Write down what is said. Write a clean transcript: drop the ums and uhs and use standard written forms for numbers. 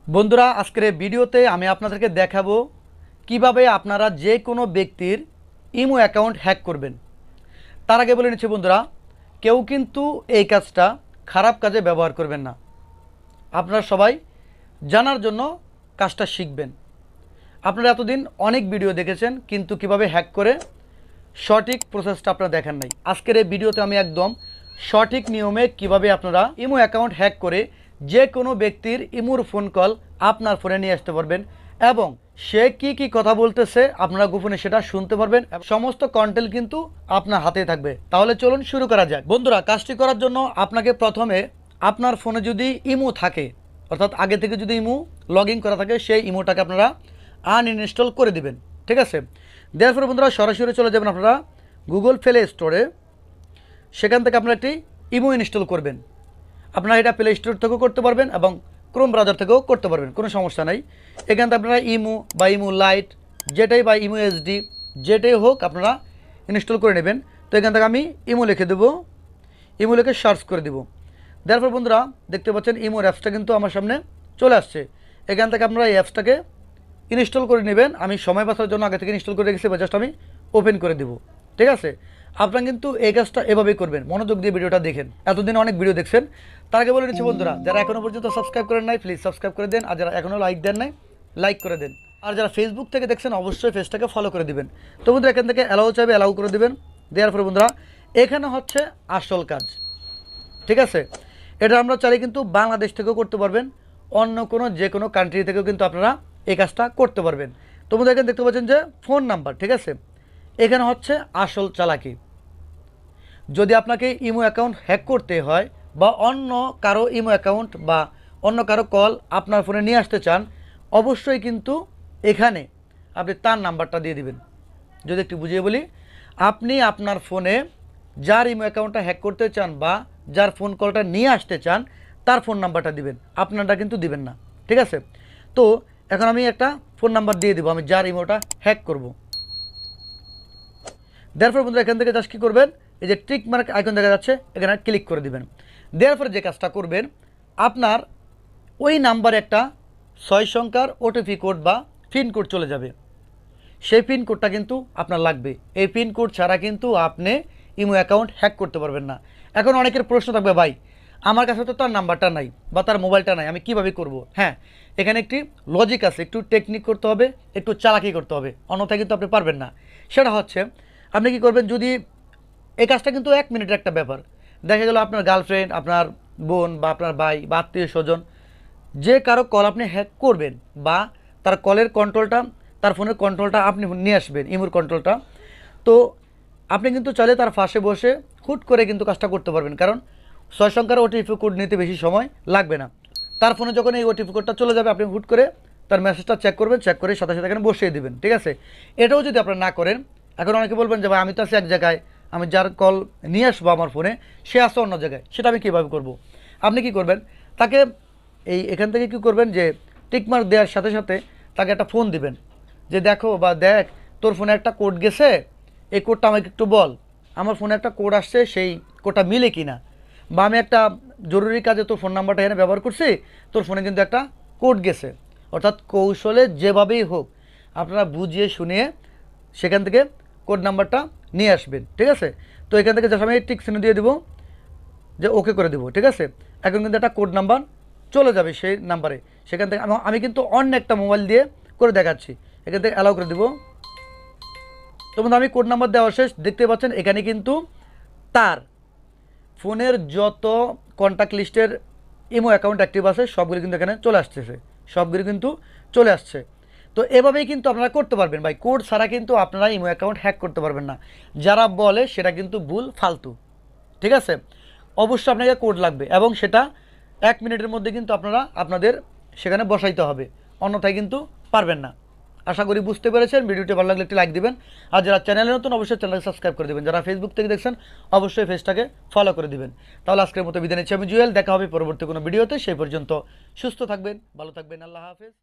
বন্ধুরা আজকের এই ভিডিওতে আমি আপনাদেরকে দেখাবো কিভাবে আপনারা যে কোনো ব্যক্তির ইমো অ্যাকাউন্ট হ্যাক করবেন। তার আগে বলে নিচ্ছি বন্ধুরা, কেউ কিন্তু এই কাজটা খারাপ কাজে ব্যবহার করবেন না। আপনারা সবাই জানার জন্য কাজটা শিখবেন। আপনারা এতদিন অনেক ভিডিও দেখেছেন, কিন্তু কিভাবে হ্যাক করে সঠিক প্রসেসটা আপনারা দেখেন নাই। আজকের এই ভিডিওতে আমি একদম সঠিক নিয়মে কিভাবে আপনারা ইমো অ্যাকাউন্ট হ্যাক করে যে কোনো ব্যক্তির ইমোর ফোন কল আপনার ফোনে নিয়ে আসতে পারবেন এবং সে কি কথা বলতেছে আপনারা গোপনে সেটা শুনতে পারবেন। সমস্ত কন্টেন্ট কিন্তু আপনার হাতেই থাকবে। তাহলে চলুন শুরু করা যাক। বন্ধুরা, কাজটি করার জন্য আপনাকে প্রথমে আপনার ফোনে যদি ইমো থাকে, অর্থাৎ আগে থেকে যদি ইমো লগ ইন করা থাকে, সেই ইমোটাকে আপনারা আনইনস্টল করে দিবেন। ঠিক আছে, দেওয়ার পরে বন্ধুরা সরাসরি চলে যাবেন আপনারা গুগল প্লে স্টোরে। সেখান থেকে আপনারা একটি ইমো ইনস্টল করবেন। আপনারা এটা প্লে স্টোর থেকেও করতে পারবেন এবং ক্রোম ব্রাউজার থেকেও করতে পারবেন, কোনো সমস্যা নাই। এখান থেকে আপনারা ইমো বা ইমো লাইট যেটাই বা ইমো এইচডি যেটাই হোক আপনারা ইনস্টল করে নেবেন। তো এখান থেকে আমি ইমো লিখে দেবো, ইমো লিখে সার্চ করে দেবো। দেওয়ার পর বন্ধুরা দেখতে পাচ্ছেন ইমোর অ্যাপসটা কিন্তু আমার সামনে চলে আসছে। এখান থেকে আপনারা এই অ্যাপসটাকে ইনস্টল করে নেবেন। আমি সময় বাঁচার জন্য আগে থেকে ইনস্টল করে রেখেছি, বা জাস্ট আমি ওপেন করে দেবো। ঠিক আছে, আপনারা কিন্তু এই কাজটা এভাবেই করবেন। মনোযোগ দিয়ে ভিডিওটা দেখেন। এতদিন অনেক ভিডিও দেখছেন। তার আগে বলে নিচ্ছি বন্ধুরা, যারা এখনও পর্যন্ত সাবস্ক্রাইব করেন নাই প্লিজ সাবস্ক্রাইব করে দেন, আর যারা এখনও লাইক দেন নাই লাইক করে দেন, আর যারা ফেসবুক থেকে দেখছেন অবশ্যই পেজটাকে ফলো করে দিবেন। তো বন্ধুরা এখান থেকে অ্যালাউ চাইবে অ্যালাউ করে দিবেন। দেওয়ার পরে বন্ধুরা এখানে হচ্ছে আসল কাজ। ঠিক আছে, এটা আমরা চাইলে কিন্তু বাংলাদেশ থেকেও করতে পারবেন, অন্য কোনো যে কোনো কান্ট্রি থেকেও কিন্তু আপনারা এই কাজটা করতে পারবেন। তো বন্ধুরা এখানে দেখতে পাচ্ছেন যে ফোন নাম্বার। ঠিক আছে, এখানে হচ্ছে আসল চালাকি। যদি আপনাকে ইমো অ্যাকাউন্ট হ্যাক করতে হয় বা অন্য কারো ইমো অ্যাকাউন্ট বা অন্য কারো কল আপনার ফোনে নিয়ে আসতে চান, অবশ্যই কিন্তু এখানে আপনি তার নাম্বারটা দিয়ে দিবেন। যদি একটু বুঝিয়ে বলি, আপনি আপনার ফোনে যার ইমো অ্যাকাউন্টটা হ্যাক করতে চান বা যার ফোন কলটা নিয়ে আসতে চান তার ফোন নাম্বারটা দিবেন, আপনারটা কিন্তু দিবেন না। ঠিক আছে, তো এখন আমি একটা ফোন নাম্বার দিয়ে দেবো আমি যার ইমোটা হ্যাক করব। দেওয়ার পর বন্ধুরা এখান থেকে জাস্ট কী করবেন, এই যে টিক মার্ক আইকন দেখা যাচ্ছে এখানে ক্লিক করে দিবেন। দেওয়ার পরে যে কাজটা করবেন, আপনার ওই নাম্বারে একটা 6 সংখ্যার ওটিপি কোড বা পিন কোড চলে যাবে। সেই পিন কোডটা কিন্তু আপনার লাগবে। এই পিন কোড ছাড়া কিন্তু আপনি ইমো অ্যাকাউন্ট হ্যাক করতে পারবেন না। এখন অনেকের প্রশ্ন থাকবে, ভাই আমার কাছে তো তার নাম্বারটা নাই বা তার মোবাইলটা নাই, আমি কিভাবে করব? হ্যাঁ, এখানে একটি লজিক আছে, একটু টেকনিক করতে হবে, একটু চালাকি করতে হবে, অন্যথায় কিন্তু আপনি পারবেন না। সেটা হচ্ছে আপনি কি করবেন, যদি এই কাজটা কিন্তু 1 মিনিটের একটা ব্যাপার। দেখা গেল আপনার গার্লফ্রেন্ড, আপনার বোন বা আপনার ভাই বা আত্মীয় স্বজন যে কারো কল আপনি হ্যাক করবেন বা তার কলের কন্ট্রোলটা, তার ফোনের কন্ট্রোলটা আপনি নিয়ে আসবেন, ইমোর কন্ট্রোলটা। তো আপনি কিন্তু চাইলে তার পাশে বসে হুট করে কিন্তু কাজটা করতে পারবেন, কারণ 6 সংখ্যার ওটিপি কোড নিতে বেশি সময় লাগবে না। তার ফোনে যখন এই ওটিপি কোডটা চলে যাবে, আপনি হুট করে তার মেসেজটা চেক করবেন, চেক করে সাথে সাথে এখানে বসিয়ে দেবেন। ঠিক আছে, এটাও যদি আপনারা না করেন, এখন অনেকে বলবেন যে ভাই আমি তো আছি এক জায়গায়, আমি যার কল নিয়ে আসবো আমার ফোনে সে আসছে অন্য জায়গায়, সেটা আমি কীভাবে করব? আপনি কি করবেন, তাকে এখান থেকে কি করবেন, যে টিকমার্ক দেওয়ার সাথে সাথে তাকে একটা ফোন দিবেন, যে দেখো বা দেখ তোর ফোনে একটা কোড গেছে, এই কোডটা আমাকে একটু বল, আমার ফোনে একটা কোড আসছে, সেই কোডটা মিলে কি না, বা আমি একটা জরুরি কাজে তোর ফোন নাম্বারটা এখানে ব্যবহার করছি, তোর ফোনে কিন্তু একটা কোড গেছে। অর্থাৎ কৌশলে যেভাবেই হোক আপনারা বুঝিয়ে শুনিয়ে সেখান থেকে কোড নাম্বারটা নিয়ে আসবেন। ঠিক আছে, তো এখান থেকে জাস্ট আমি টিক চিহ্ন দিয়ে দেবো, যে ওকে করে দেবো। ঠিক আছে, এখন কিন্তু একটা কোড নাম্বার চলে যাবে সেই নাম্বারে। সেখান থেকে আমি কিন্তু অন্য একটা মোবাইল দিয়ে করে দেখাচ্ছি। এখান থেকে অ্যালাউ করে দেবো। তো বন্ধু আমি কোড নাম্বার দেওয়া শেষ। দেখতে পাচ্ছেন এখানে কিন্তু তার ফোনের যত কন্ট্যাক্ট লিস্টের ইমো অ্যাকাউন্ট অ্যাক্টিভ আছে সবগুলি কিন্তু এখানে চলে আসতেছে, সবগুলি কিন্তু চলে আসছে। তো এভাবেই কিন্তু আপনারা করতে পারবেন ভাই। কোড ছাড়া কিন্তু আপনারা ইমো অ্যাকাউন্ট হ্যাক করতে পারবেন না। যারা বলে সেটা কিন্তু ভুল, ফালতু। ঠিক আছে, অবশ্যই আপনাকে কোড লাগবে এবং সেটা 1 মিনিটের মধ্যে কিন্তু আপনারা আপনাদের সেখানে বসাইতে হবে, অন্যথায় কিন্তু পারবেন না। আশা করি বুঝতে পেরেছেন। ভিডিওটি ভালো লাগলে একটি লাইক দিবেন, আর যারা চ্যানেলে নতুন অবশ্যই চ্যানেলকে সাবস্ক্রাইব করে দেবেন, যারা ফেসবুক থেকে দেখছেন অবশ্যই পেজটাকে ফলো করে দিবেন। তাহলে আজকের মতো বিদায় নিচ্ছি আমি জুয়েল। দেখা হবে পরবর্তী কোনো ভিডিওতে। সেই পর্যন্ত সুস্থ থাকবেন, ভালো থাকবেন। আল্লাহ হাফেজ।